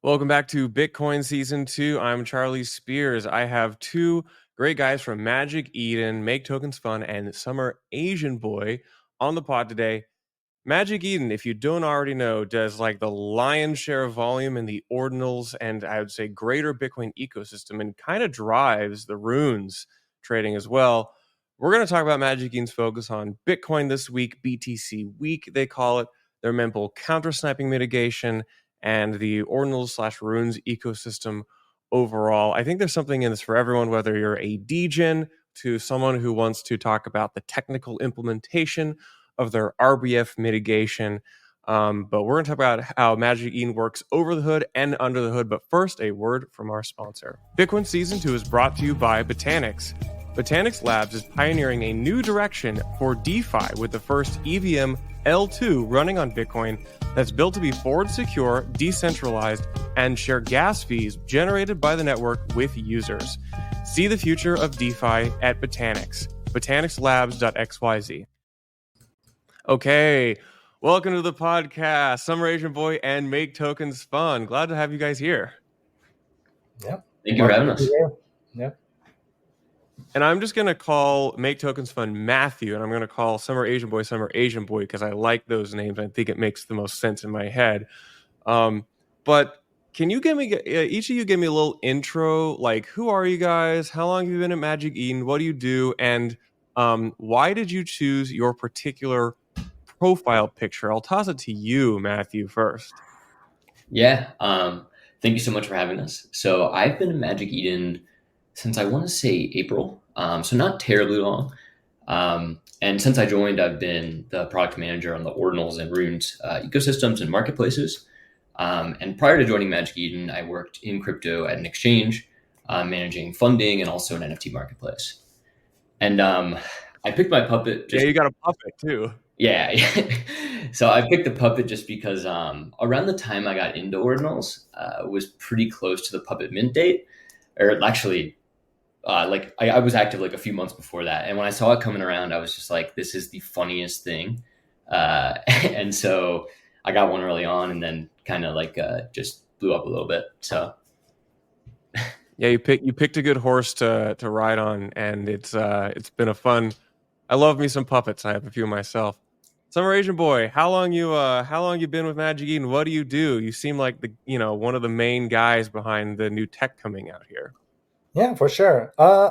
Welcome back to Bitcoin Season 2. I'm Charlie Spears. I have two great guys from MagicEden, Make Tokens Fun, and Summer Asian Boy on the pod today. MagicEden, if you don't already know, does like the lion's share of volume in the Ordinals and I would say greater Bitcoin ecosystem and kind of drives the runes trading as well. We're going to talk about MagicEden's focus on Bitcoin this week, BTC week, they call it, their Mempool counter sniping mitigation, and the Ordinals/runes ecosystem overall. I think there's something in this for everyone, whether you're a degen to someone who wants to talk about the technical implementation of their RBF mitigation. But we're going to talk about how MagicEden works over the hood and under the hood. But first, a word from our sponsor. Bitcoin Season 2 is brought to you by Botanix. Botanix Labs is pioneering a new direction for DeFi with the first EVM L2 running on Bitcoin that's built to be forward secure, decentralized, and share gas fees generated by the network with users. See the future of DeFi at Botanix, botanixlabs.xyz. Okay, welcome to the podcast, Summer Asian Boy and Make Tokens Fun. Glad to have you guys here. Yeah. Thank you for having us. Yeah. And I'm just going to call Make Tokens Fun Matthew, and I'm going to call Summer Asian Boy because I like those names. I think it makes the most sense in my head. But can you each of you give me a little intro? Like, who are you guys? How long have you been at MagicEden? What do you do? And why did you choose your particular profile picture? I'll toss it to you, Matthew, first. Yeah. Thank you so much for having us. So I've been in MagicEden since I want to say April, so not terribly long. And since I joined, I've been the product manager on the Ordinals and Runes ecosystems and marketplaces. And prior to joining MagicEden, I worked in crypto at an exchange, managing funding and also an NFT marketplace. And I picked my puppet. Yeah, you got a puppet too. Yeah. So I picked the puppet just because around the time I got into Ordinals was pretty close to the puppet mint date, or actually I was active like a few months before that. And when I saw it coming around, I was just like, this is the funniest thing. And so I got one early on and then kind of just blew up a little bit. So yeah, you picked a good horse to ride on, and it's been a fun. I love me some puppets. I have a few myself. Summer Asian Boy, how long you been with MagicEden? What do? You seem like one of the main guys behind the new tech coming out here. Yeah, for sure. I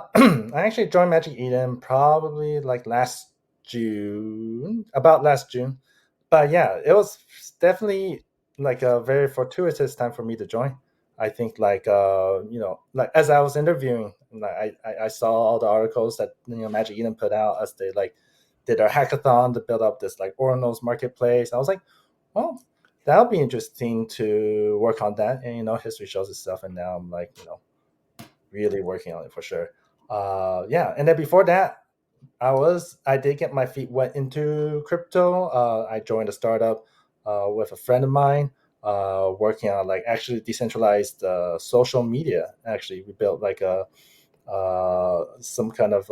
actually joined MagicEden probably like about last June. But yeah, it was definitely like a very fortuitous time for me to join. I think as I was interviewing, I saw all the articles that MagicEden put out as they did their hackathon to build up this Ordinals marketplace. I was like, well, that'll be interesting to work on that. And history shows itself, and now I'm really working on it for sure. And then before that, I did get my feet wet into crypto. I joined a startup with a friend of mine, working on actually decentralized social media. Actually, we built some kind of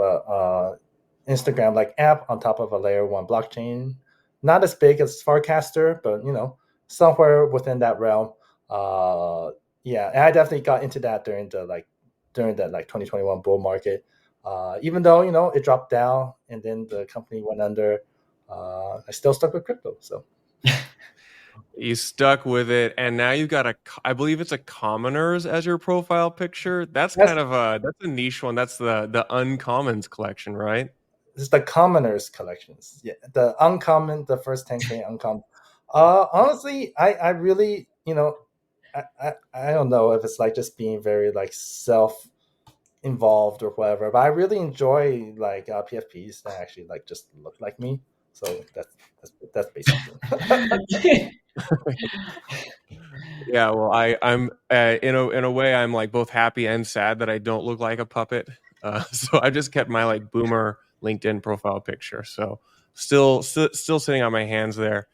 Instagram app on top of a layer 1 blockchain. Not as big as Farcaster, but somewhere within that realm. And I definitely got into that during that 2021 bull market. Even though it dropped down and then the company went under, I still stuck with crypto. So you stuck with it, and now you've got I believe it's a commoners as your profile picture. That's kind of that's a niche one. That's the uncommons collection, right? It's the commoners collections. Yeah, the uncommon, the first 10K uncommon. Honestly, I really I don't know if it's just being very self involved or whatever, but I really enjoy PFPs that actually just look like me. So that's basically Yeah, well, I'm in a way I'm both happy and sad that I don't look like a puppet. So I just kept my boomer LinkedIn profile picture. So still sitting on my hands there.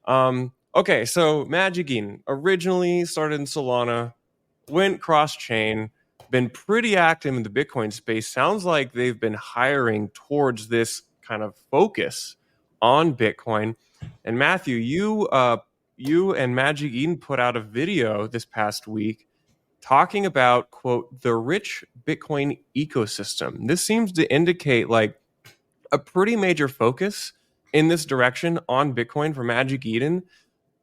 Okay, so MagicEden originally started in Solana, went cross-chain, been pretty active in the Bitcoin space. Sounds like they've been hiring towards this kind of focus on Bitcoin. And Matthew, you you and MagicEden put out a video this past week talking about, quote, the rich Bitcoin ecosystem. This seems to indicate like a pretty major focus in this direction on Bitcoin for MagicEden.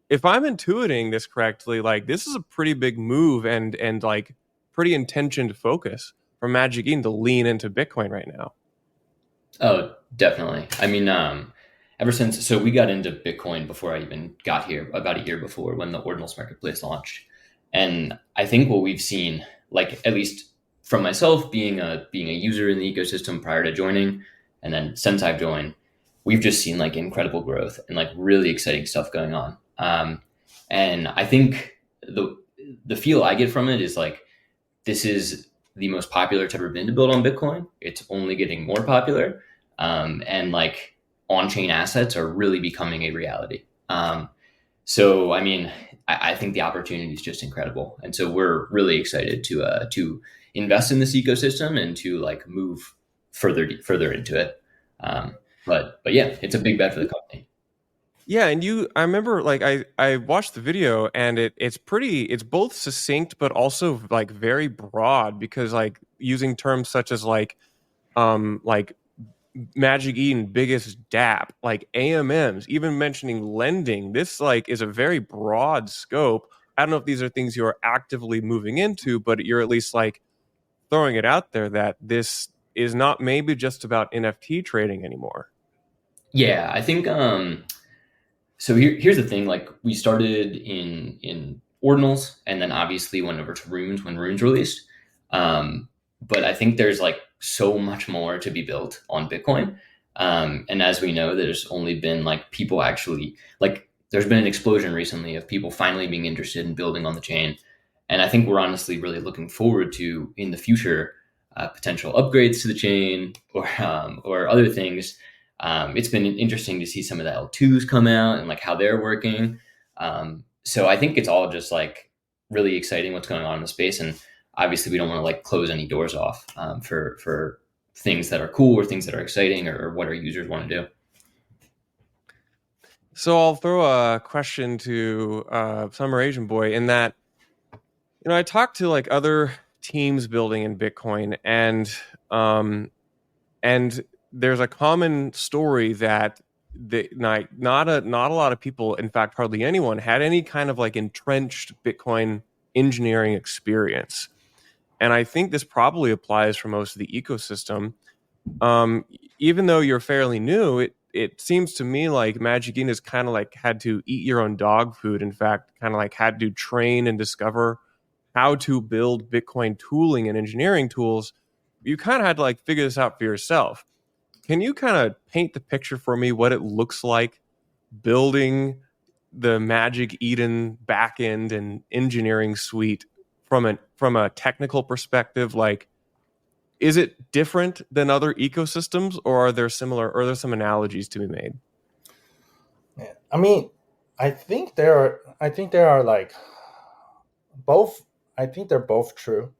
If I'm intuiting this correctly, like this is a pretty big move and like pretty intentioned focus for MagicEden to lean into Bitcoin right now. Oh, definitely. I mean, ever since, so we got into Bitcoin before I even got here, about a year before when the Ordinals marketplace launched. And I think what we've seen, like at least from myself being a user in the ecosystem prior to joining, and then since I've joined, we've just seen like incredible growth and like really exciting stuff going on. And I think the feel I get from it is like this is the most popular it's ever been to build on Bitcoin. It's only getting more popular, and like on-chain assets are really becoming a reality. So I mean, I think the opportunity is just incredible, and so we're really excited to invest in this ecosystem and to like move further into it. But yeah, it's a big bet for the company. Yeah, and I remember like I watched the video and it's both succinct but also like very broad because like using terms such as like MagicEden biggest DApp, like AMMs, even mentioning lending. This like is a very broad scope. I don't know if these are things you are actively moving into, but you're at least like throwing it out there that this is not maybe just about NFT trading anymore. Yeah, I think so here's the thing, like we started in Ordinals and then obviously went over to Runes when Runes released. But I think there's like so much more to be built on Bitcoin. And as we know, there's only been like people actually like there's been an explosion recently of people finally being interested in building on the chain. And I think we're honestly really looking forward to in the future potential upgrades to the chain or other things. It's been interesting to see some of the L2s come out and like how they're working. So I think it's all just like really exciting what's going on in the space. And obviously we don't want to like close any doors off for things that are cool or things that are exciting or what our users want to do. So I'll throw a question to Summer Asian Boy in that, you know, I talked to like other teams building in Bitcoin and there's a common story that not a lot of people, in fact, hardly anyone had any kind of like entrenched Bitcoin engineering experience. And I think this probably applies for most of the ecosystem. Even though you're fairly new, it seems to me like MagicEden has kind of like had to eat your own dog food. In fact, kind of like had to train and discover how to build Bitcoin tooling and engineering tools. You kind of had to like figure this out for yourself. Can you kind of paint the picture for me what it looks like building the MagicEden backend and engineering suite from a technical perspective? Like, is it different than other ecosystems, or are there similar, or are there some analogies to be made? Yeah. I mean, I think there are like both. I think they're both true.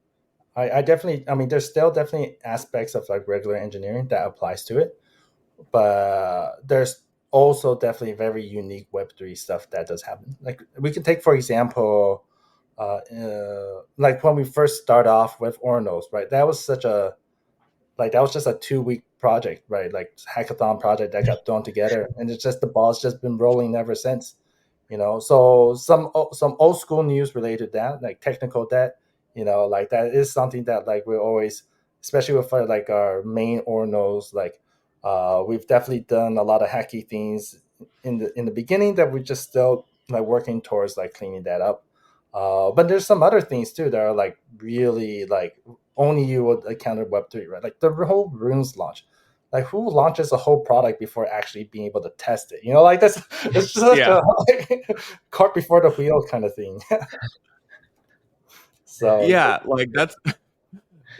I definitely. I mean, there's still definitely aspects of like regular engineering that applies to it, but there's also definitely very unique Web3 stuff that does happen. Like we can take for example, like when we first start off with Ordinals, right? That was just a 2-week project, right? Like hackathon project that got thrown together, and it's just the ball's just been rolling ever since. So some old school news related to that, like technical debt, like that is something that like we're always, especially with like our main Ordinals, like we've definitely done a lot of hacky things in the beginning that we're just still like working towards like cleaning that up. But there's some other things too that are like really like only you would encounter Web3, right? Like the whole Runes launch. Like who launches a whole product before actually being able to test it? Like that's it's just Yeah. a like, cart before the wheel kind of thing. So Yeah, like that's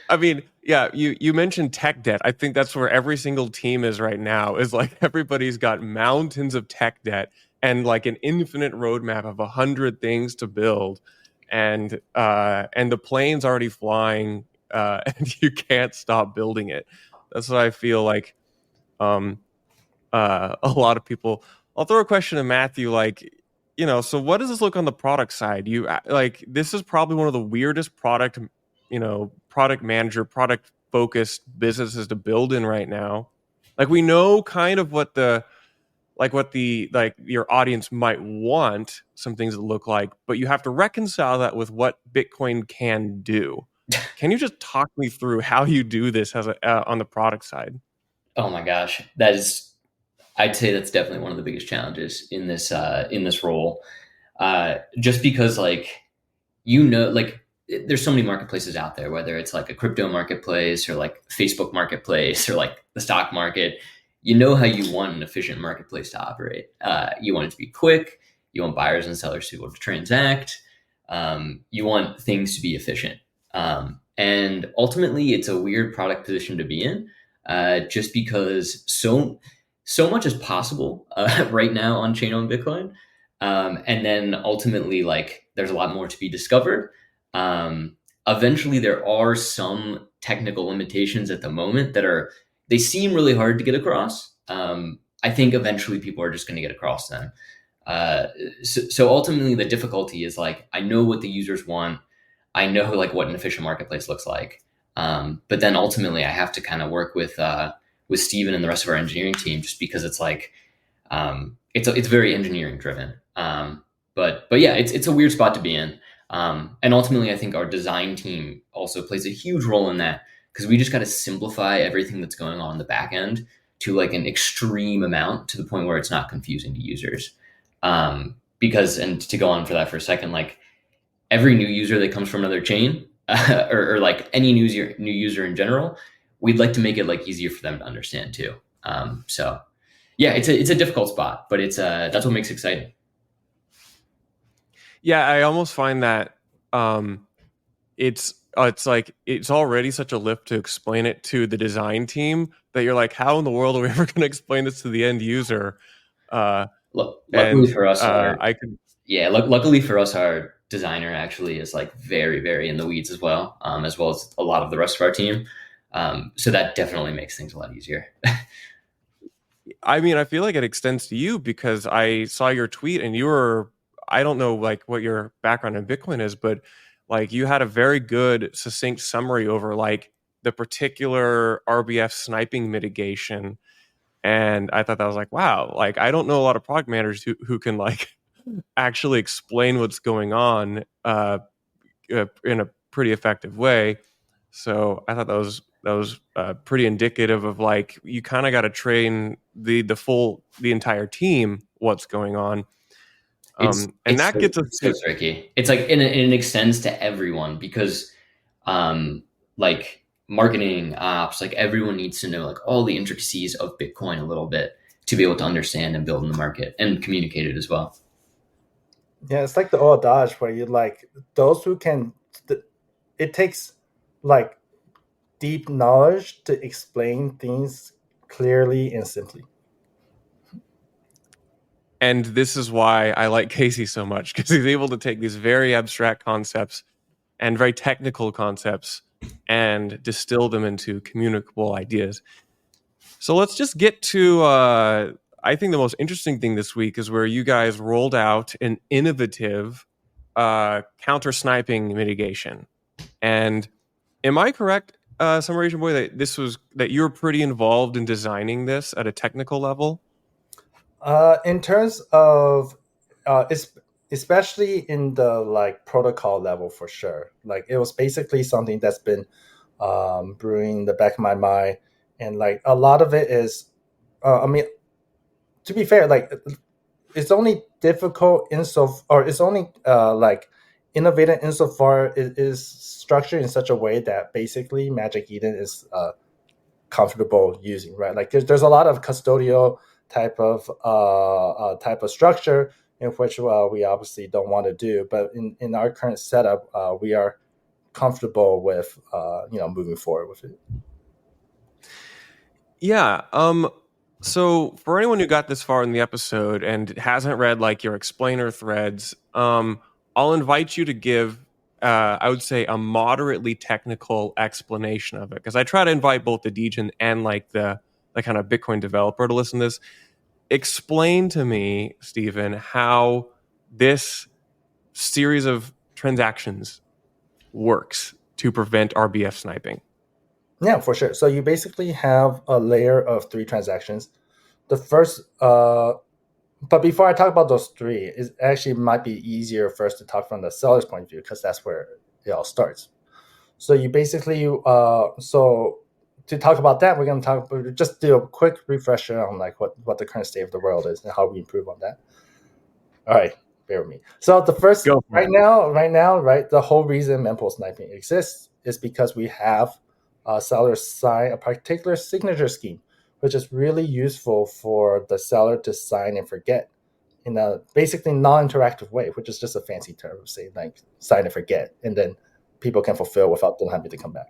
I mean, yeah, you mentioned tech debt. I think that's where every single team is right now, is like everybody's got mountains of tech debt and like an infinite roadmap of 100 things to build. And the plane's already flying, and you can't stop building it. That's what I feel like. A lot of people. I'll throw a question to Matthew. Like, So what does this look on the product side? This is probably one of the weirdest product manager, product focused businesses to build in right now. Like, we know kind of what your audience might want some things that look like, but you have to reconcile that with what Bitcoin can do. Can you just talk me through how you do this as on the product side? Oh my gosh, I'd say that's definitely one of the biggest challenges in this role. Just because there's so many marketplaces out there, whether it's like a crypto marketplace or like Facebook marketplace or like the stock market. You know how you want an efficient marketplace to operate. You want it to be quick. You want buyers and sellers to be able to transact. You want things to be efficient. And ultimately, it's a weird product position to be in, just because so much is possible right now on chain on Bitcoin. And then ultimately, like, there's a lot more to be discovered. Eventually, there are some technical limitations at the moment they seem really hard to get across. I think eventually people are just going to get across them. So ultimately, the difficulty is, like, I know what the users want. I know like what an efficient marketplace looks like. But then ultimately, I have to kind of work with Steven and the rest of our engineering team, just because it's like it's very engineering driven. But yeah, it's a weird spot to be in. And ultimately, I think our design team also plays a huge role in that, because we just got to simplify everything that's going on in the back end to like an extreme amount, to the point where it's not confusing to users. Because, and to go on for that for a second, like, every new user that comes from another chain, or like any new user in general, we'd like to make it like easier for them to understand too. So yeah, it's a difficult spot, but that's what makes it exciting. Yeah, I almost find that it's like it's already such a lift to explain it to the design team that you're like, how in the world are we ever going to explain this to the end user? Luckily for us, luckily for us, our designer actually is like very, very in the weeds as well as a lot of the rest of our team. So that definitely makes things a lot easier. I mean, I feel like it extends to you, because I saw your tweet and I don't know like what your background in Bitcoin is, but like you had a very good succinct summary over like the particular RBF sniping mitigation. And I thought that was like, wow, like I don't know a lot of product managers who can like actually explain what's going on in a pretty effective way. So I thought that was pretty indicative of like you kind of got to train the entire team what's going on. And that gets us so tricky. It's like it extends to everyone, because like marketing ops, like everyone needs to know like all the intricacies of Bitcoin a little bit to be able to understand and build in the market and communicate it as well. Yeah, it's like the old adage where you like those who can. It takes like deep knowledge to explain things clearly and simply. And this is why I like Casey so much, because he's able to take these very abstract concepts and very technical concepts and distill them into communicable ideas. So let's just get to I think the most interesting thing this week is where you guys rolled out an innovative counter sniping mitigation. And am I correct, Summer Asian Boy, that you were pretty involved in designing this at a technical level? In terms of, especially in the like protocol level, for sure. Like it was basically something that's been brewing in the back of my mind, and like a lot of it is, I mean, to be fair, like it's only difficult it's only like innovative insofar it is structured in such a way that basically MagicEden is comfortable using, right? Like there's a lot of custodial type of structure in which we obviously don't want to do, but in our current setup, we are comfortable with moving forward with it. Yeah. So for anyone who got this far in the episode and hasn't read like your explainer threads, I'll invite you to give I would say a moderately technical explanation of it, because I try to invite both the Degen and like the kind of Bitcoin developer to listen to this. Explain to me, Stephen, how this series of transactions works to prevent RBF sniping? Yeah, for sure. So you basically have a layer of 3 transactions. The first, but before I talk about those 3, it actually might be easier first to talk from the seller's point of view, because that's where it all starts. So you basically, so to talk about that, we're going to just do a quick refresher on like what the current state of the world is and how we improve on that. All right, bear with me. So the first, right now, the whole reason Mempool sniping exists is because we have sellers sign a particular signature scheme, which is really useful for the seller to sign and forget in a basically non-interactive way, which is just a fancy term of saying like sign and forget, and then people can fulfill without them having to come back.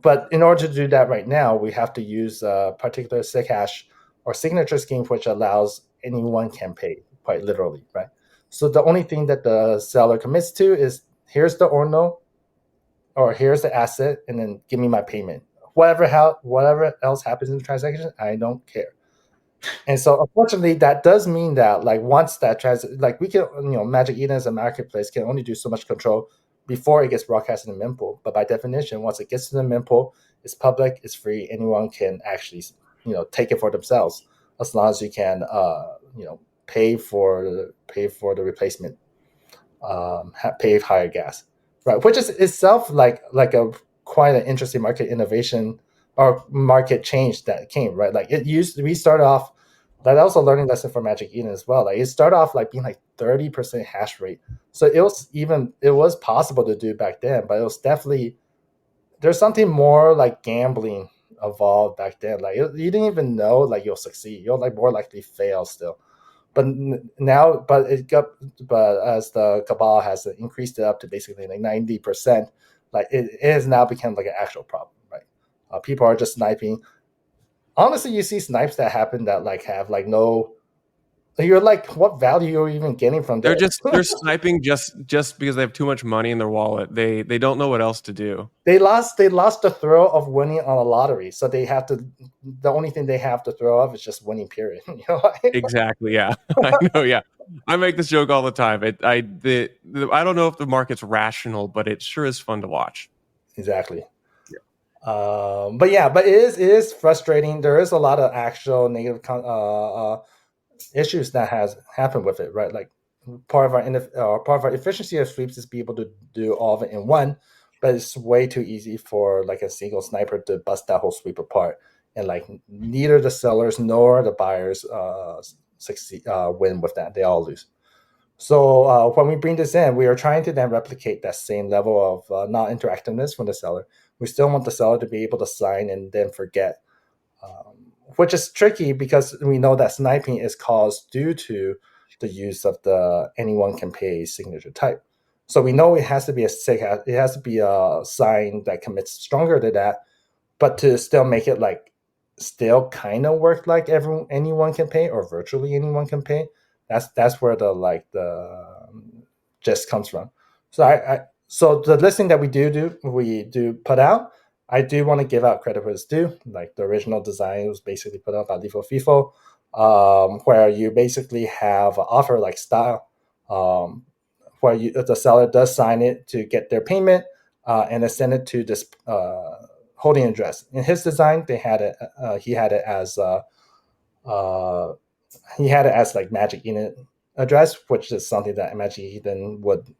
But in order to do that right now, we have to use a particular sig hash or signature scheme, which allows anyone can pay, quite literally, right? So the only thing that the seller commits to is here's the ordinal, or here's the asset, and then give me my payment. Whatever else happens in the transaction, I don't care. And so unfortunately, that does mean that like once that like we can, MagicEden as a marketplace can only do so much control before it gets broadcasted in Mempool. But by definition, once it gets to the Mempool, it's public, it's free. Anyone can actually, take it for themselves as long as you can, pay for the replacement, pay higher gas, right? Which is itself like a quite an interesting market innovation or market change that came, right? Like we started off. That was a learning lesson for MagicEden as well. Like it started off like being like 30% hash rate. So it was possible to do back then, but it was definitely, there's something more like gambling evolved back then. Like you didn't even know like you'll succeed. You'll like more likely fail still. But now, but as the cabal has increased it up to basically like 90%, like it has now become like an actual problem, right? People are just sniping. Honestly, you see snipes that happen that like have like no. You're like, what value are you even getting from that? They're sniping just because they have too much money in their wallet. They don't know what else to do. They lost the thrill of winning on a lottery, so they have to. The only thing they have to throw off is just winning. Period. Exactly. Yeah, I know. Yeah, I make this joke all the time. I don't know if the market's rational, but it sure is fun to watch. Exactly. But it is frustrating. There is a lot of actual negative issues that has happened with it, right? Like part of our efficiency of sweeps is be able to do all of it in one, but it's way too easy for like a single sniper to bust that whole sweep apart, and like neither the sellers nor the buyers succeed win with that. They all lose. So when we bring this in, we are trying to then replicate that same level of non-interactiveness from the seller. We still want the seller to be able to sign and then forget, which is tricky because we know that sniping is caused due to the use of the anyone can pay signature type. So we know it has to be a sign that commits stronger to that, but to still make it like still kind of work like anyone can pay or virtually anyone can pay. That's where the gist comes from. So so the listing that we do put out, I do want to give out credit where it's due. Like the original design was basically put out by Lifo FIFO, where you basically have an offer like style, where the seller does sign it to get their payment, and then send it to this holding address. In his design, he had it as like MagicEden address, which is something that MagicEden would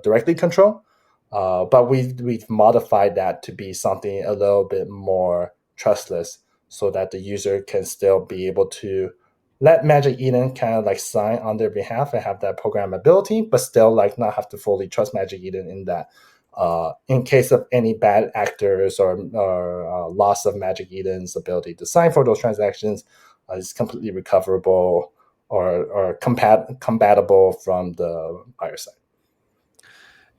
directly control. But we've modified that to be something a little bit more trustless, so that the user can still be able to let MagicEden kind of like sign on their behalf and have that programmability, but still like not have to fully trust MagicEden in that. In case of any bad actors or loss of MagicEden's ability to sign for those transactions, is completely recoverable or compatible from the buyer side.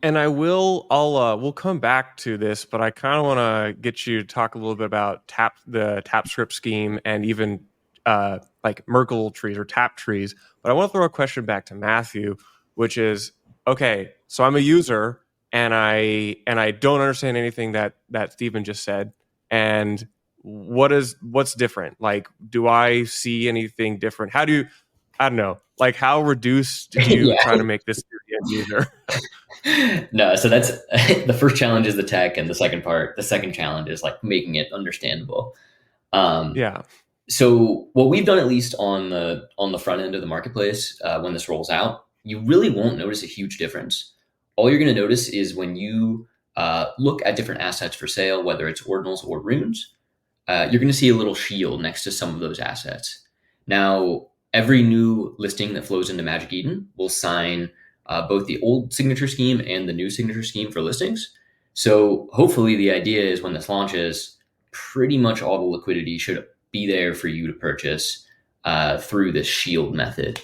And we'll come back to this, but I kind of want to get you to talk a little bit about the tap script scheme and even like Merkle trees or tap trees. But I want to throw a question back to Matthew, which is, okay, so I'm a user and I don't understand anything that Stephen just said. And what's different? Like, do I see anything different? I don't know. Like, how reduced do you Yeah. try to make this to the end user? No, so that's the first challenge is the tech, and the second challenge is like making it understandable. Yeah. So what we've done, at least on the front end of the marketplace, when this rolls out, you really won't notice a huge difference. All you're going to notice is when you look at different assets for sale, whether it's ordinals or runes, you're going to see a little shield next to some of those assets. Now, every new listing that flows into MagicEden will sign both the old signature scheme and the new signature scheme for listings. So hopefully the idea is when this launches, pretty much all the liquidity should be there for you to purchase through this shield method.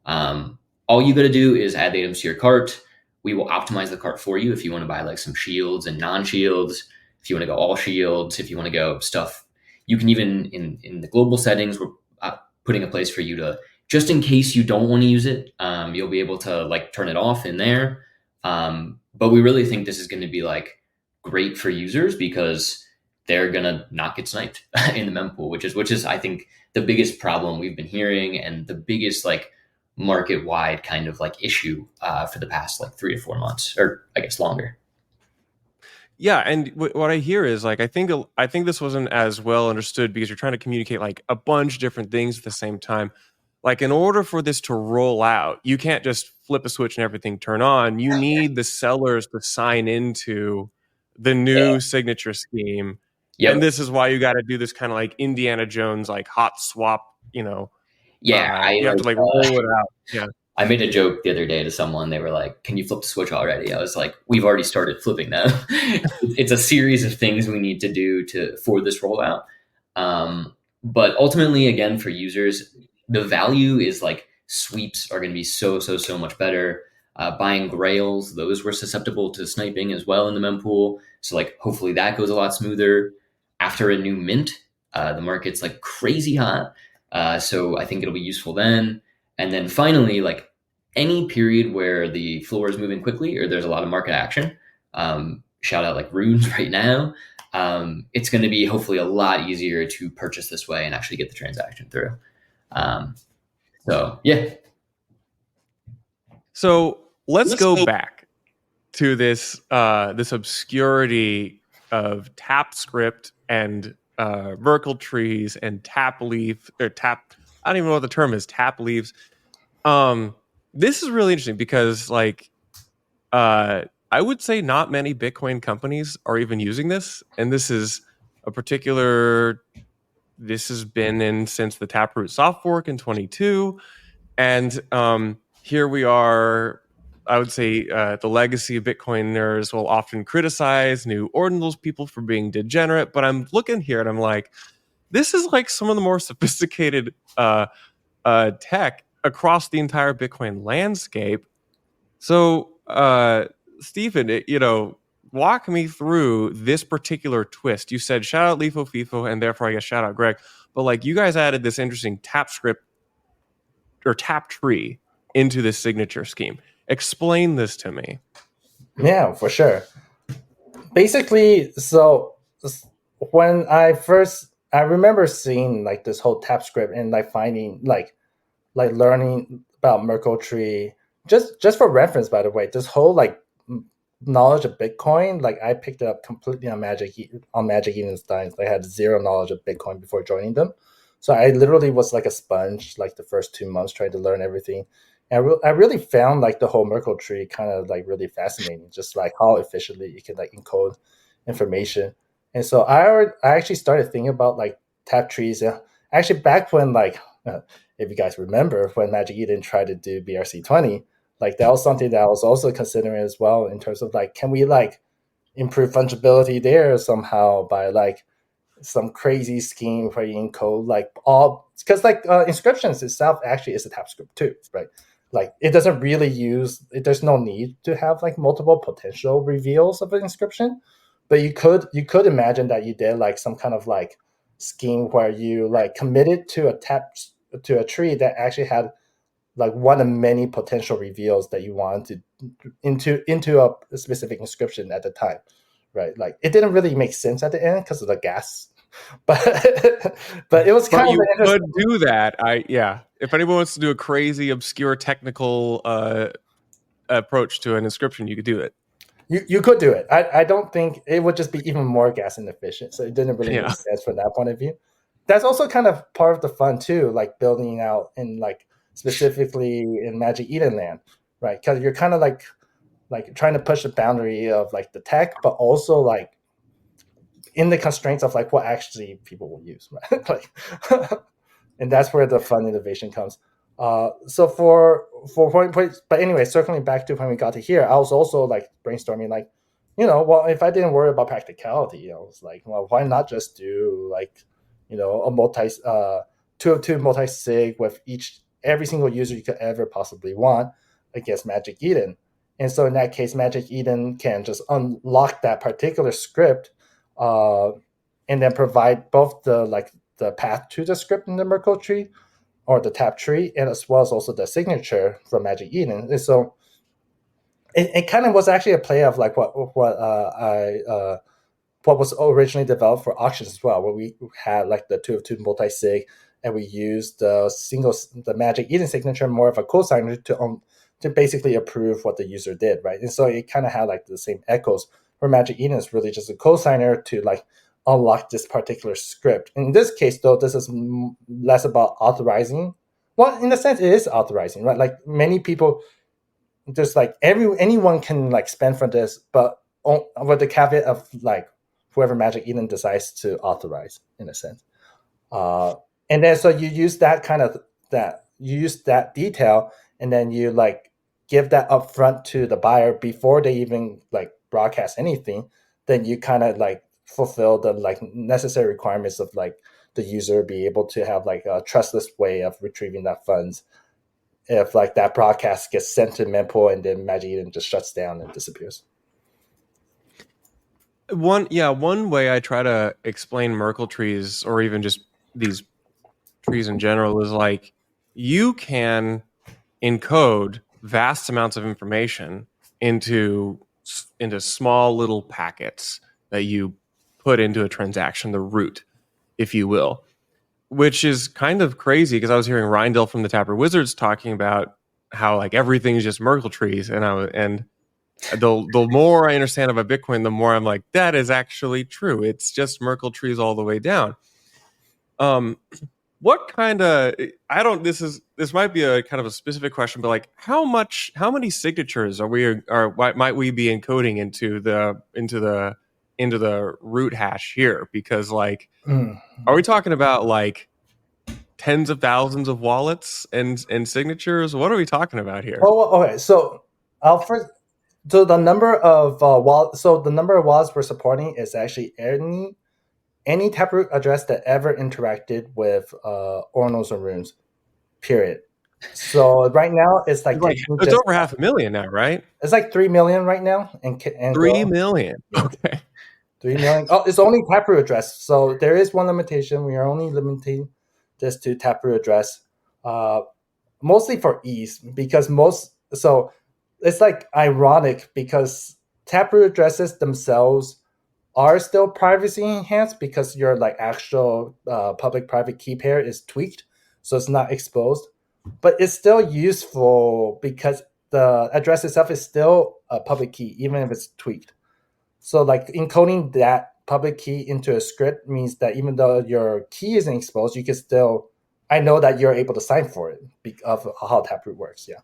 All you got to do is add the items to your cart. We will optimize the cart for you if you want to buy like some shields and non-shields, if you want to go all shields, if you want to go stuff. You can even, in the global settings, we're putting a place for you to, just in case you don't want to use it, you'll be able to like turn it off in there. But we really think this is going to be like great for users because they're going to not get sniped in the mempool, which is I think the biggest problem we've been hearing and the biggest like market wide kind of like issue for the past like 3 to 4 months, or I guess longer. Yeah, and what I hear is like I think this wasn't as well understood because you're trying to communicate like a bunch of different things at the same time. Like in order for this to roll out, you can't just flip a switch and everything turn on. You need the sellers to sign into the new signature scheme. Yep. And this is why you got to do this kind of like Indiana Jones like hot swap, you know. Yeah, you have to like roll it out. Yeah. I made a joke the other day to someone. They were like, "Can you flip the switch already?" I was like, "We've already started flipping them." It's a series of things we need to do for this rollout. But ultimately, again, for users, the value is like sweeps are going to be so much better. Buying grails, those were susceptible to sniping as well in the mempool. So like, hopefully that goes a lot smoother. After a new mint, the market's like crazy hot. So I think it'll be useful then. And then finally, like any period where the floor is moving quickly or there's a lot of market action, shout out like runes right now, it's going to be hopefully a lot easier to purchase this way and actually get the transaction through. So, yeah. So let's go back to this obscurity of tap script and vertical trees and tap leaf or tap. I don't even know what the term is. Tap leaves. This is really interesting because, like, I would say not many Bitcoin companies are even using this, and this is a particular. This has been in since the Taproot soft fork in 22, and here we are. I would say the legacy of Bitcoiners will often criticize new Ordinals people for being degenerate, but I'm looking here and I'm like, this is like some of the more sophisticated tech across the entire Bitcoin landscape. So, Stephen, walk me through this particular twist. You said shout out Lifo FIFO, and therefore I guess shout out Greg. But like you guys added this interesting tap script or tap tree into this signature scheme. Explain this to me. Yeah, for sure. Basically, so when I remember seeing like this whole tap script and like finding like learning about Merkle tree. Just for reference, by the way, this whole like knowledge of Bitcoin, like I picked it up completely on MagicEden's time. I had zero knowledge of Bitcoin before joining them, so I literally was like a sponge like the first 2 months trying to learn everything. And I really found like the whole Merkle tree kind of like really fascinating, just like how efficiently you can like encode information. And so I actually started thinking about like tap trees. Actually, back when like if you guys remember when MagicEden tried to do BRC20, like that was something that I was also considering as well in terms of like, can we like improve fungibility there somehow by like some crazy scheme where you encode like all, because like inscriptions itself actually is a tap script too, right? Like it doesn't really there's no need to have like multiple potential reveals of an inscription, but you could imagine that you did like some kind of like scheme where you like committed to a tree that actually had like one of many potential reveals that you wanted into a specific inscription at the time, right? Like it didn't really make sense at the end because of the gas, but it was kind of you could do that. if anyone wants to do a crazy, obscure, technical approach to an inscription, you could do it. You could do it. I don't think it would just be even more gas inefficient. So it didn't really Yeah. make sense from that point of view. That's also kind of part of the fun too, like building out in like specifically in Magic Eden land, right? Because you're kind of like trying to push the boundary of like the tech, but also like in the constraints of like what actually people will use, right? Like, and that's where the fun innovation comes. So for point, but anyway, circling back to when we got to here, I was also like brainstorming, like, well, if I didn't worry about practicality, I was like, well, why not just do like, a multi 2 multi-sig with every single user you could ever possibly want against Magic Eden. And so in that case, Magic Eden can just unlock that particular script, and then provide both the path to the script in the Merkle tree or the tap tree, and as well as also the signature from Magic Eden. And so it kind of was actually a play of like what was originally developed for auctions as well, where we had like the 2 of 2 multi-sig, and we used the Magic Eden signature more of a cosigner to basically approve what the user did, right? And so it kind of had like the same echoes, where Magic Eden is really just a cosigner to like unlock this particular script. In this case, though, this is less about authorizing. Well, in a sense, it is authorizing, right? Like many people, just like anyone can like spend for this, but with the caveat of like whoever Magic Eden decides to authorize, in a sense. And then so you use that detail, and then you like give that upfront to the buyer before they even like broadcast anything. Then you kind of like fulfill the like necessary requirements of like the user be able to have like a trustless way of retrieving that funds if like that broadcast gets sent to Mempool and then Magic Eden just shuts down and disappears. One way I try to explain Merkle trees, or even just these trees in general, is like you can encode vast amounts of information into small little packets that you put into a transaction, the root, if you will, which is kind of crazy because I was hearing Rindell from the Tapper Wizards talking about how like everything is just Merkle trees, and the more I understand about Bitcoin, the more I'm like, that is actually true. It's just Merkle trees all the way down. What kind of this might be a kind of a specific question, but like how many signatures might we be encoding into the root hash here? Because like, are we talking about like tens of thousands of wallets and signatures? What are we talking about here? Oh, okay. So the number of wallets we're supporting is actually any Taproot address that ever interacted with Ordinals or runes, period. So right now it's like it's over 500,000 now, right? It's like 3 million right now, and 3 million. Okay. 3 million. Oh, it's only Taproot address. So there is one limitation. We are only limiting this to Taproot address, mostly for ease, because so it's like ironic because Taproot addresses themselves are still privacy enhanced because your like actual public-private key pair is tweaked, so it's not exposed, but it's still useful because the address itself is still a public key, even if it's tweaked. So like encoding that public key into a script means that even though your key isn't exposed, you can still, I know that you're able to sign for it because of how Taproot works. Yeah.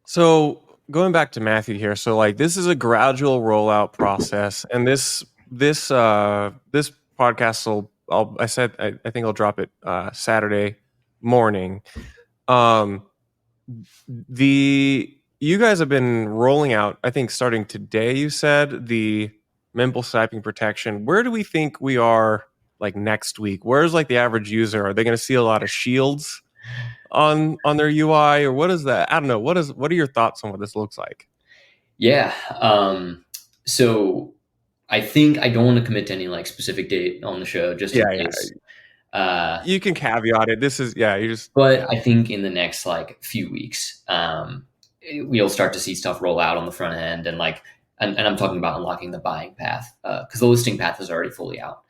So going back to Matthew here, so like this is a gradual rollout process, and this podcast I think I'll drop it Saturday morning. You guys have been rolling out, I think starting today, you said, the Mempool sniping protection. Where do we think we are like next week? Where's like the average user? Are they going to see a lot of shields on their UI, or what is that? I don't know. What are your thoughts on what this looks like? Yeah. So I think I don't want to commit to any like specific date on the show, just in case. You can caveat it. This is I think in the next like few weeks, we'll start to see stuff roll out on the front end, and like, and I'm talking about unlocking the buying path, because the listing path is already fully out.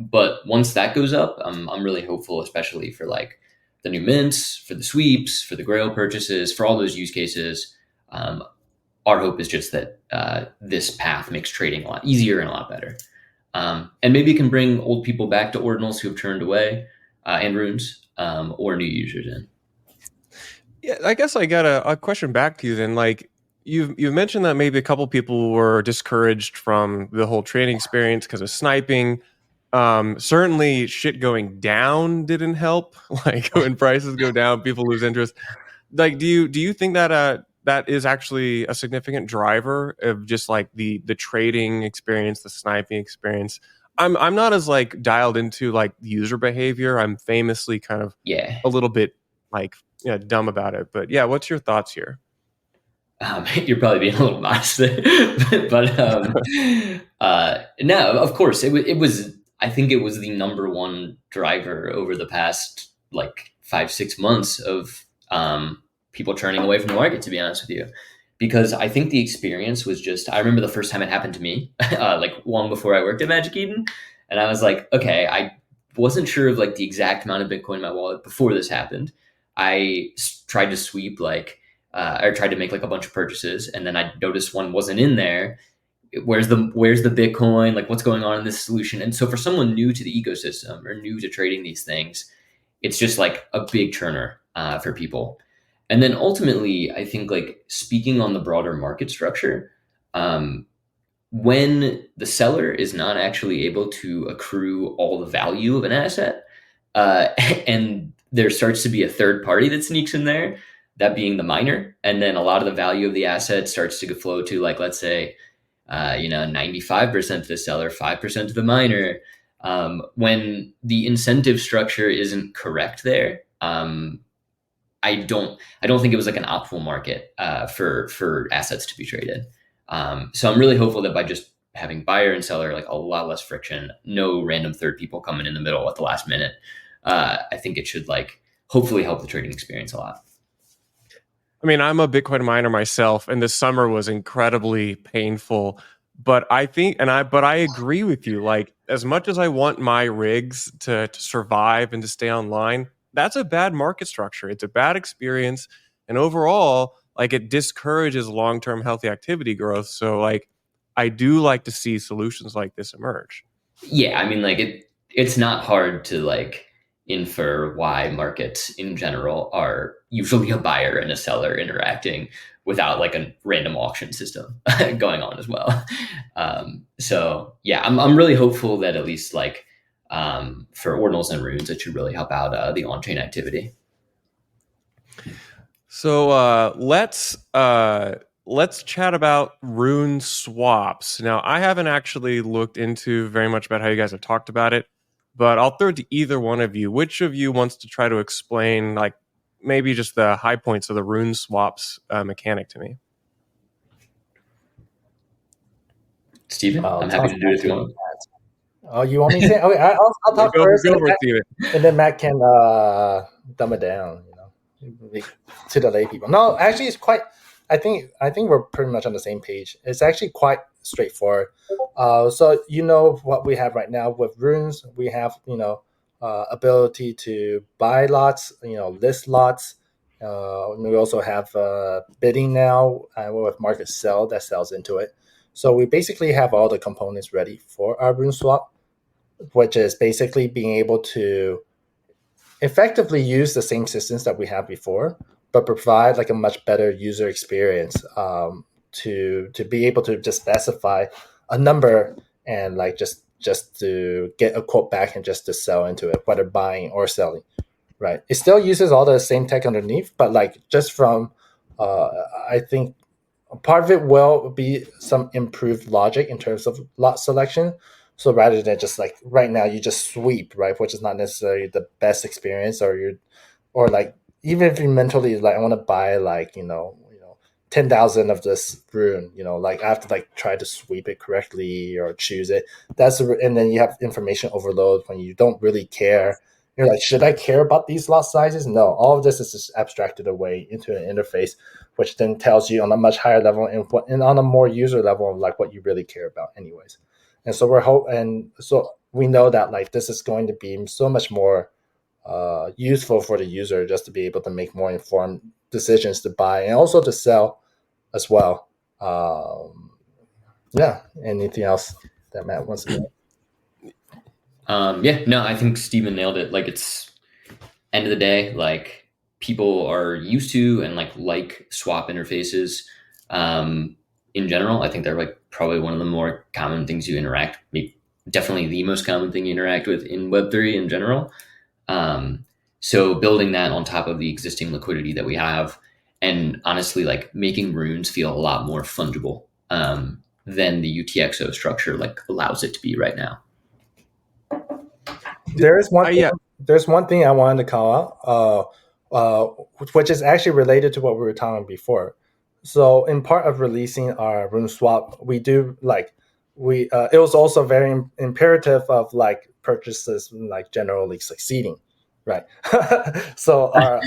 But once that goes up, I'm really hopeful, especially for like the new mints, for the sweeps, for the Grail purchases, for all those use cases. Um, our hope is just that this path makes trading a lot easier and a lot better. And maybe it can bring old people back to Ordinals who have turned away and runes, or new users in. Yeah, I guess I got a question back to you then. Like you've mentioned that maybe a couple people were discouraged from the whole trading experience because of sniping. Certainly shit going down didn't help. Like when prices go down, people lose interest. Like do you think that that is actually a significant driver of just like the trading experience, the sniping experience? I'm not as like dialed into like user behavior. I'm famously kind of Yeah. a little bit like dumb about it. But yeah, what's your thoughts here? You're probably being a little biased, but no, of course it was. I think it was the number one driver over the past like 5-6 months of people turning away from the market. To be honest with you, because I think the experience was just. I remember the first time it happened to me, like long before I worked at MagicEden, and I was like, okay, I wasn't sure of like the exact amount of Bitcoin in my wallet before this happened. I tried to sweep like or tried to make like a bunch of purchases, and then I noticed one wasn't in there. Where's the Bitcoin? Like what's going on in this solution? And so for someone new to the ecosystem or new to trading these things, it's just like a big churner for people. And then ultimately, I think like speaking on the broader market structure, when the seller is not actually able to accrue all the value of an asset, and there starts to be a third party that sneaks in there, that being the miner, and then a lot of the value of the asset starts to flow to like, let's say, 95% to the seller, 5% to the miner. When the incentive structure isn't correct there, I don't think it was like an optimal market for assets to be traded. So I'm really hopeful that by just having buyer and seller, like a lot less friction, no random third people coming in the middle at the last minute, I think it should like hopefully help the trading experience a lot. I mean, I'm a Bitcoin miner myself, and this summer was incredibly painful. But I think, but I agree with you. Like, as much as I want my rigs to survive and to stay online, that's a bad market structure. It's a bad experience, and overall, like, it discourages long-term healthy activity growth. So, like, I do like to see solutions like this emerge. Yeah, I mean, like it's not hard to like infer why markets in general are usually a buyer and a seller interacting without like a random auction system going on as well. So yeah, I'm really hopeful that at least like for ordinals and runes, it should really help out the on-chain activity. So let's chat about rune swaps. Now, I haven't actually looked into very much about how you guys have talked about it, but I'll throw it to either one of you. Which of you wants to try to explain, like, maybe just the high points of the rune swaps mechanic to me? Steven, I'm happy to do it if you want. Oh, you want me to? Okay, I'll talk first, and then Matt can dumb it down, to the lay people. No, actually, it's quite. I think we're pretty much on the same page. It's actually quite straightforward. So what we have right now with runes, we have ability to buy lots, list lots. We also have bidding now with market sell that sells into it. So we basically have all the components ready for our rune swap, which is basically being able to effectively use the same systems that we had before, but provide like a much better user experience to be able to just specify a number and like just to get a quote back and just to sell into it, whether buying or selling, right? It still uses all the same tech underneath, but like just from I think part of it will be some improved logic in terms of lot selection. So rather than just like right now you just sweep, right, which is not necessarily the best experience, or like even if you mentally like I want to buy like 10,000 of this rune, like I have to like try to sweep it correctly or choose it. And then you have information overload when you don't really care. You're like, should I care about these lot sizes? No, all of this is just abstracted away into an interface, which then tells you on a much higher level and on a more user level of like what you really care about anyways. And so we know that like this is going to be so much more useful for the user just to be able to make more informed decisions to buy and also to sell as well. Yeah. Anything else that Matt wants to know? Yeah, no, I think Steven nailed it. Like, it's end of the day, like people are used to and like swap interfaces. In general, I think they're like probably one of the more common things you interact. Maybe definitely the most common thing you interact with in Web3 in general. So building that on top of the existing liquidity that we have, and honestly, like making runes feel a lot more fungible than the UTXO structure like allows it to be right now. There's one thing I wanted to call out, which is actually related to what we were talking before. So in part of releasing our rune swap, we do like it was also very imperative of like purchases like generally succeeding, right? So our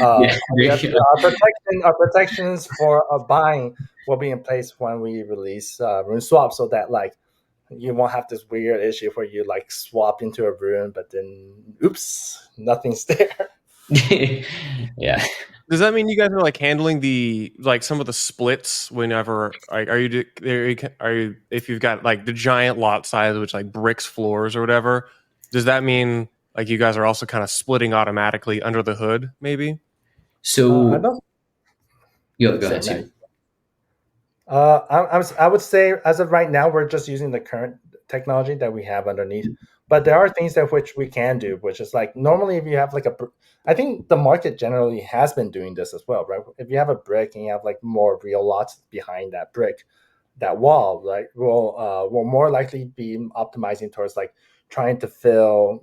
protections for buying will be in place when we release rune swap, so that like you won't have this weird issue where you like swap into a rune, but then oops, nothing's there. Yeah. Does that mean you guys are like handling the like some of the splits whenever are you if you've got like the giant lot size which like bricks floors or whatever? Does that mean like you guys are also kind of splitting automatically under the hood, maybe? So I don't. Go ahead, Steve. I would say as of right now, we're just using the current technology that we have underneath. But there are things that which we can do, which is like normally if you have like I think the market generally has been doing this as well, right? If you have a brick and you have like more real lots behind that brick, that wall, right, will more likely be optimizing towards like trying to fill,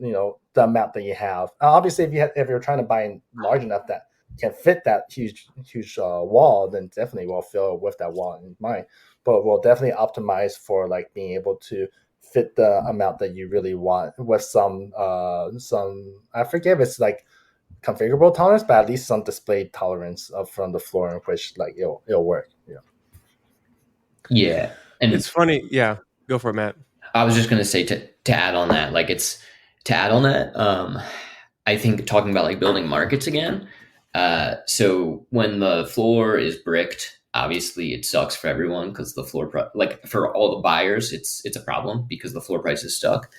the amount that you have. Obviously, if you're trying to buy large enough that can fit that huge wall, then definitely we'll fill with that wall in mind. But we'll definitely optimize for like being able to fit the amount that you really want with some I forget if it's like configurable tolerance, but at least some display tolerance from the floor in which like it'll work. Yeah, and it's funny. Yeah, go for it, Matt. I was just gonna say to add on that, like it's to add on that. I think talking about like building markets again. So when the floor is bricked, obviously it sucks for everyone because the floor like for all the buyers, it's a problem because the floor price is stuck.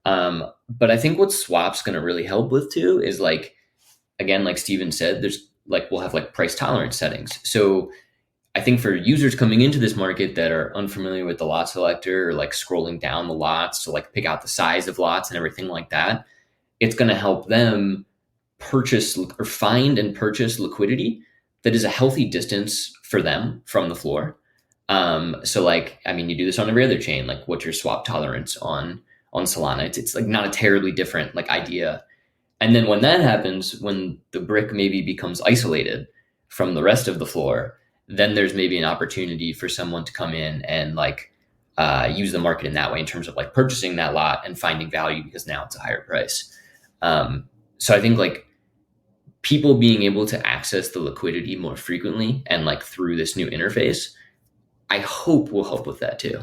But I think what swap's going to really help with too is like, again, like Steven said, there's like we'll have like price tolerance settings. So I think for users coming into this market that are unfamiliar with the lot selector or like scrolling down the lots to like pick out the size of lots and everything like that, it's going to help them purchase or find and purchase liquidity that is a healthy distance for them from the floor. So like, I mean, you do this on every other chain, like what's your swap tolerance on Solana? It's like not a terribly different like idea. And then when that happens, when the brick maybe becomes isolated from the rest of the floor, then there's maybe an opportunity for someone to come in and like use the market in that way in terms of like purchasing that lot and finding value because now it's a higher price. So I think like people being able to access the liquidity more frequently and like through this new interface, I hope will help with that too.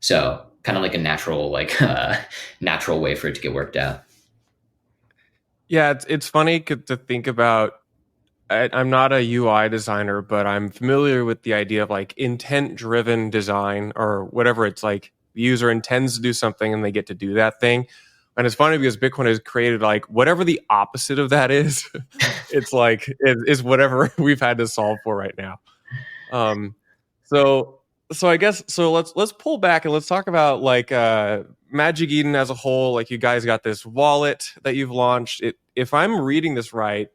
So kind of like a natural way for it to get worked out. Yeah, it's funny to think about. I'm not a UI designer, but I'm familiar with the idea of like intent-driven design or whatever. It's like the user intends to do something and they get to do that thing. And it's funny because Bitcoin has created like whatever the opposite of that is. It's like is whatever we've had to solve for right now. So I guess let's pull back and let's talk about like MagicEden as a whole. Like you guys got this wallet that you've launched. If I'm reading this right,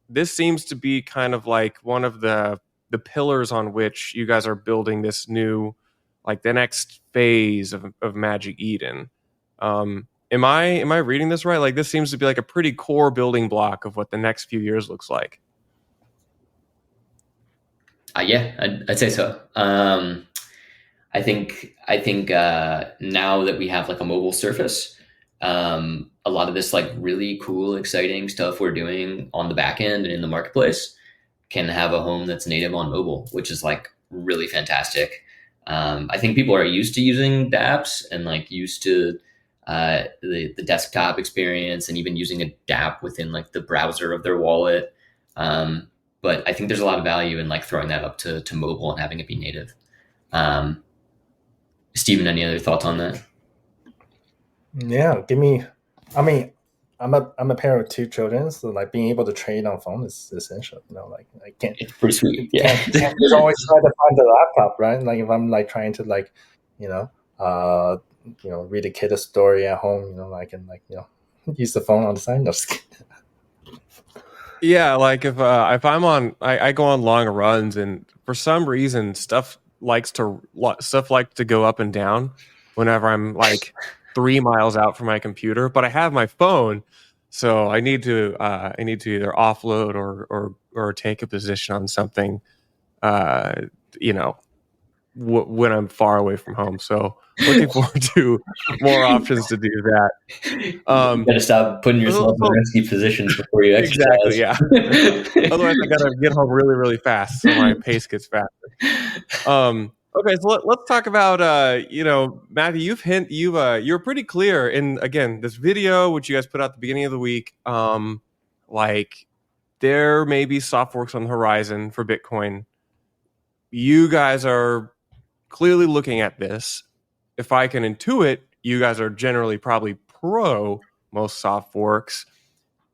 this seems to be kind of like one of the pillars on which you guys are building this new, like the next phase of MagicEden. Am I reading this right? Like this seems to be like a pretty core building block of what the next few years looks like. Yeah, I'd say so. I think now that we have like a mobile surface, a lot of this like really cool, exciting stuff we're doing on the back end and in the marketplace can have a home that's native on mobile, which is like really fantastic. I think people are used to using dApps and like used to the desktop experience, and even using a dApp within like the browser of their wallet. But I think there's a lot of value in like throwing that up to mobile and having it be native. Steven, any other thoughts on that? Yeah, I mean, I'm a parent of 2 children, so like being able to trade on phone is essential. Like I can't. It's pretty sweet. Yeah. Can't just always try to find the laptop, right? Like if I'm like trying to like, you know, read a kid a story at home, I can use the phone on the side. No, just kidding. Yeah, like if I'm on, I go on long runs, and for some reason stuff likes to go up and down whenever I'm like 3 miles out from my computer. But I have my phone, so I need to either offload or take a position on something, when I'm far away from home. So looking forward to more options to do that. You gotta stop putting yourself in risky positions before you exercise. Exactly, yeah. Otherwise, I gotta get home really, really fast, so my pace gets faster. Okay, so let's talk about Matthew. You're pretty clear in, again, this video which you guys put out at the beginning of the week. Like there may be soft forks on the horizon for Bitcoin. You guys are clearly looking at this. If I can intuit, you guys are generally probably pro most soft forks.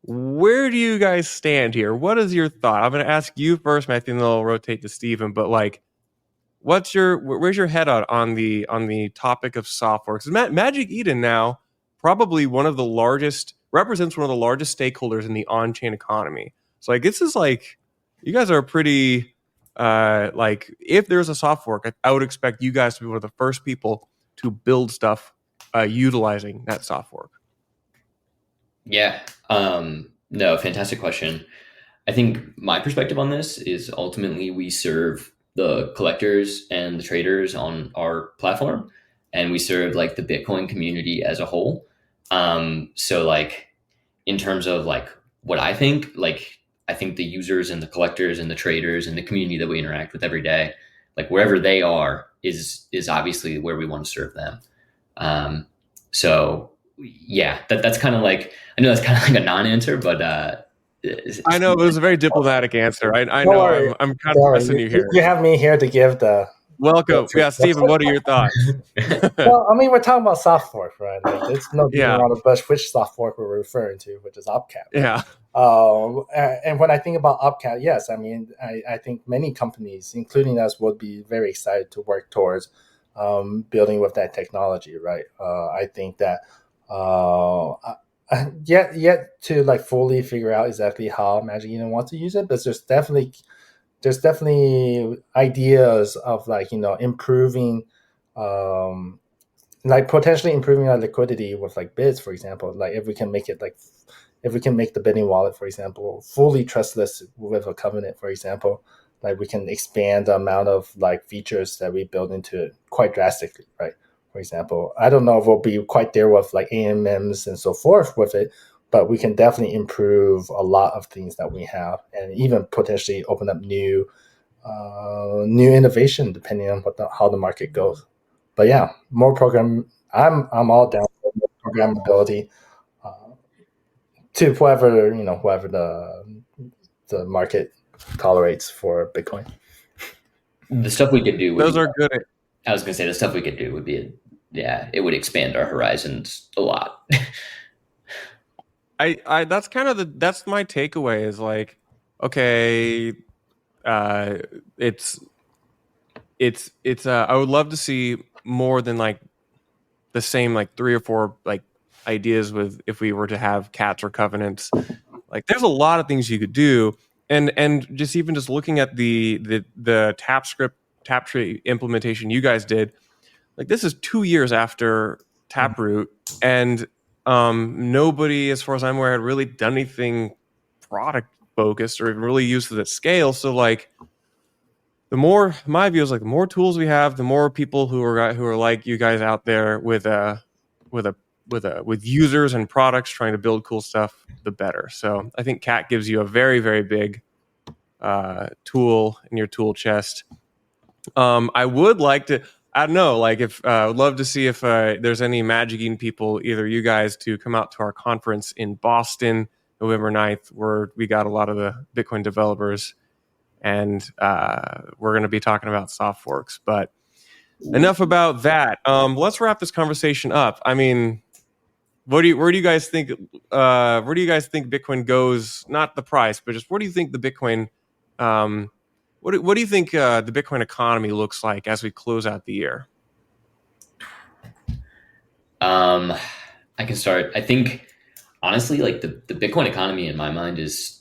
Where do you guys stand here? What is your thought? I'm going to ask you first, Matthew, and then I'll rotate to Steven. But like, where's your head on the topic of soft forks? MagicEden now probably represents one of the largest stakeholders in the on-chain economy. So like, this is like, you guys are pretty. Like if there's a soft fork, I would expect you guys to be one of the first people to build stuff utilizing that soft fork. Yeah. No, fantastic question. I think my perspective on this is ultimately we serve the collectors and the traders on our platform, and we serve like the Bitcoin community as a whole. So like in terms of like what I think, like I think the users and the collectors and the traders and the community that we interact with every day, like wherever they are is obviously where we want to serve them. So yeah, that's kind of like, I know that's kind of like a non-answer, but I know it was a very diplomatic answer. I Don't know worry. I'm kind of pressing you here. You have me here to give the welcome. Yeah, Steven, what are your thoughts? Well, I mean, we're talking about soft fork, right? Like, it's no beating Yeah. around the bush which soft fork we're referring to, which is UpCap. Yeah. And when I think about UpCap, yes, I mean, I think many companies, including us, would be very excited to work towards building with that technology, right? I think that yet to like fully figure out exactly how MagicEden wants to use it, but there's definitely ideas of like improving, like potentially improving our liquidity with like bids, for example. Like if we can make the bidding wallet, for example, fully trustless with a covenant, for example, like we can expand the amount of like features that we build into it quite drastically, right? For example, I don't know if we'll be quite there with like AMMs and so forth with it, but we can definitely improve a lot of things that we have, and even potentially open up new innovation depending on how the market goes. But yeah, more program. I'm all down for programmability to whoever the market tolerates for Bitcoin. The stuff we could do. Those are good. I was gonna say the stuff we could do would be, it would expand our horizons a lot. That's kind of that's my takeaway is like, okay, it's I would love to see more than like the same like 3 or 4 like ideas with if we were to have cats or covenants. Like there's a lot of things you could do, and just even just looking at the TapTree implementation you guys did, like this is 2 years after Taproot, and nobody, as far as I'm aware, had really done anything product focused or even really used it at scale. So like my view is like the more tools we have, the more people who are like you guys out there with users and products trying to build cool stuff, the better. So I think Cat gives you a very, very big tool in your tool chest. I would like to I don't know. Like, if I'd love to see if there's any Magic Eden people, either you guys, to come out to our conference in Boston, November 9th, where we got a lot of the Bitcoin developers, and we're going to be talking about soft forks. But enough about that. Let's wrap this conversation up. I mean, where do you guys think? Where do you guys think Bitcoin goes? Not the price, but just where do you think the Bitcoin? What do you think the Bitcoin economy looks like as we close out the year? I can start. I think honestly, like the Bitcoin economy in my mind is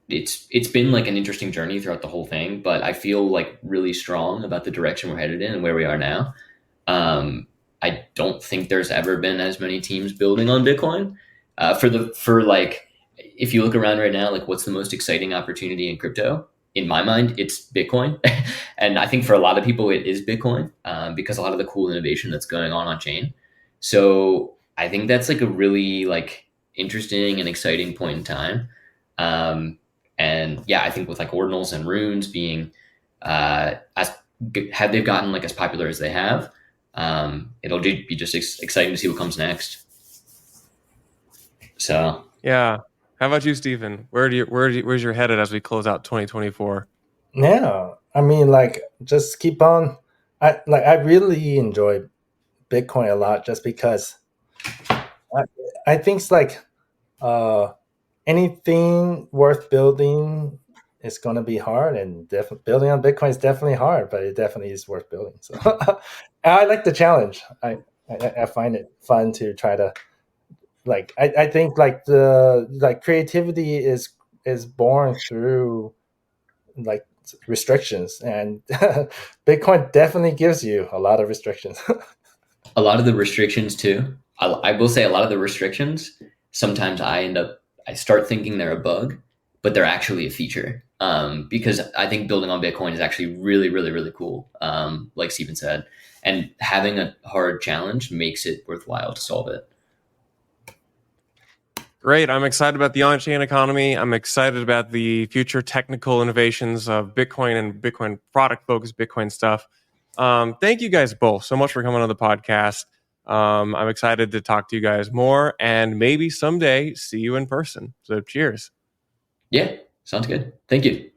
it's been like an interesting journey throughout the whole thing, but I feel like really strong about the direction we're headed in and where we are now. I don't think there's ever been as many teams building on Bitcoin. For like, if you look around right now, like what's the most exciting opportunity in crypto? In my mind, it's Bitcoin. And I think for a lot of people, it is Bitcoin because a lot of the cool innovation that's going on chain. So I think that's like a really like interesting and exciting point in time. And yeah, I think with like ordinals and runes being as have they've gotten like as popular as they have, it'll be just exciting to see what comes next. So yeah, how about you, Stephen? Where's your headed as we close out 2024? Yeah, I mean, like, just keep on. I really enjoy Bitcoin a lot, just because I think it's like anything worth building is going to be hard, and building on Bitcoin is definitely hard, but it definitely is worth building. So I like the challenge. I find it fun to try to like. I think like the creativity is born through like restrictions, and Bitcoin definitely gives you a lot of restrictions. a lot of the restrictions too. I will say a lot of the restrictions. Sometimes I start thinking they're a bug, but they're actually a feature. Because I think building on Bitcoin is actually really, really, really cool. Like Stephen said, and having a hard challenge makes it worthwhile to solve it. Great. I'm excited about the on-chain economy. I'm excited about the future technical innovations of Bitcoin and Bitcoin product-focused Bitcoin stuff. Thank you guys both so much for coming on the podcast. I'm excited to talk to you guys more and maybe someday see you in person. So cheers. Yeah, sounds good. Thank you.